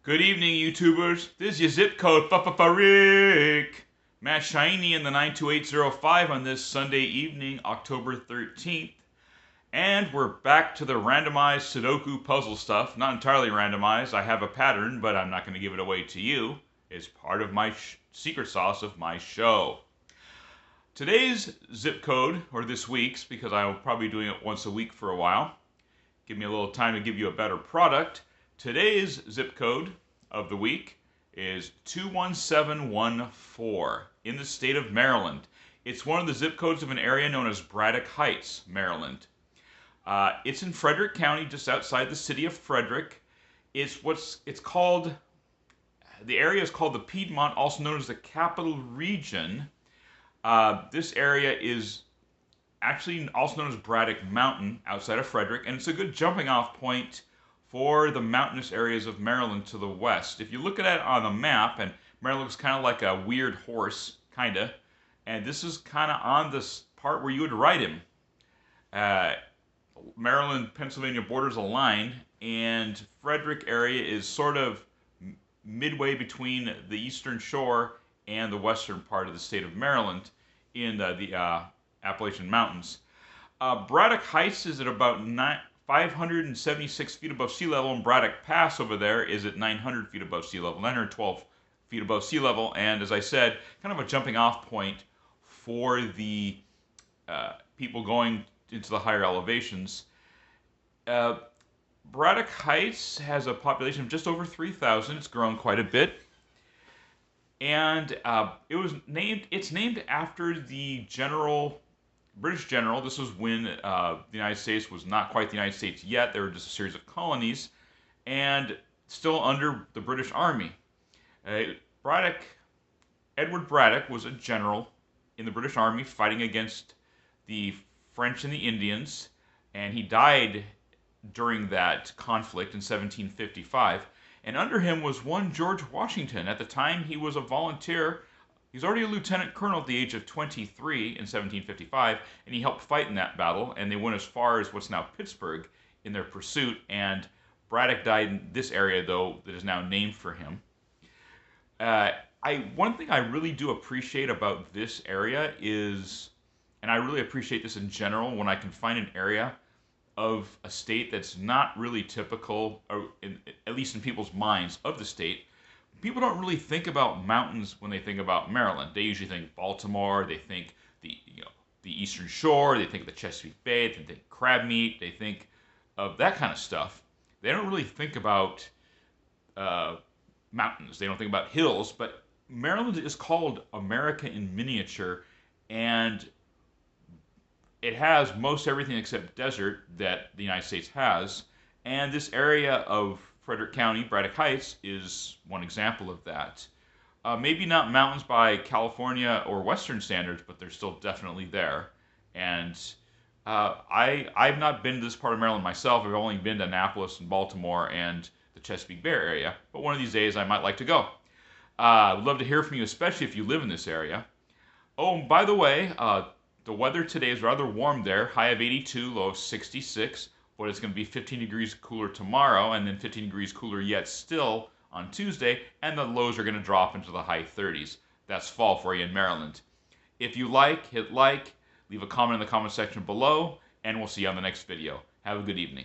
Good evening, YouTubers. This is your zip code, Rick. Matt Shiny in the 92805 on this Sunday evening, October 13th. And we're back to the randomized Sudoku puzzle stuff. Not entirely randomized. I have a pattern, but I'm not going to give it away to you. It's part of my secret sauce of my show. Today's zip code, or this week's, because I will probably be doing it once a week for a while. Give me a little time to give you a better product. Today's zip code of the week is 21714 in the state of Maryland. It's one of the zip codes of an area known as Braddock Heights, Maryland. It's in Frederick County, just outside the city of Frederick. The area is called the Piedmont, also known as the Capital Region. This area is actually also known as Braddock Mountain outside of Frederick, and it's a good jumping off point for the mountainous areas of Maryland to the west. If you look at it on the map, and Maryland looks kind of like a weird horse, kind of, and this is kind of on this part where you would ride him. Maryland-Pennsylvania borders a line, and Frederick area is sort of midway between the eastern shore and the western part of the state of Maryland in the Appalachian Mountains. Braddock Heights is at about 576 feet above sea level, and Braddock Pass over there is at 900 feet above sea level, 912 feet above sea level, and as I said, kind of a jumping off point for the people going into the higher elevations. Braddock Heights has a population of just over 3,000. It's grown quite a bit. And it's named after the British general. This was when the United States was not quite the United States yet. They were just a series of colonies and still under the British Army. Edward Braddock was a general in the British Army fighting against the French and the Indians, and he died during that conflict in 1755. And under him was one George Washington. At the time, he was a volunteer. He was already a lieutenant colonel at the age of 23 in 1755, and he helped fight in that battle, and they went as far as what's now Pittsburgh in their pursuit, and Braddock died in this area, though, that is now named for him. One thing I really do appreciate about this area is, and I really appreciate this in general, when I can find an area of a state that's not really typical, or at least in people's minds, of the state. People don't really think about mountains when they think about Maryland. They usually think Baltimore, they think the Eastern Shore, they think of the Chesapeake Bay, they think crab meat, they think of that kind of stuff. They don't really think about mountains. They don't think about hills, but Maryland is called America in miniature, and it has most everything except desert that the United States has, and this area of Frederick County, Braddock Heights, is one example of that. Maybe not mountains by California or Western standards, but they're still definitely there. And I've not been to this part of Maryland myself. I've only been to Annapolis and Baltimore and the Chesapeake Bay area, but one of these days I might like to go. I'd love to hear from you, especially if you live in this area. Oh, and by the way, the weather today is rather warm there, high of 82, low of 66, but it's going to be 15 degrees cooler tomorrow, and then 15 degrees cooler yet still on Tuesday, and the lows are going to drop into the high 30s. That's fall for you in Maryland. If you like, hit like, leave a comment in the comment section below, and we'll see you on the next video. Have a good evening.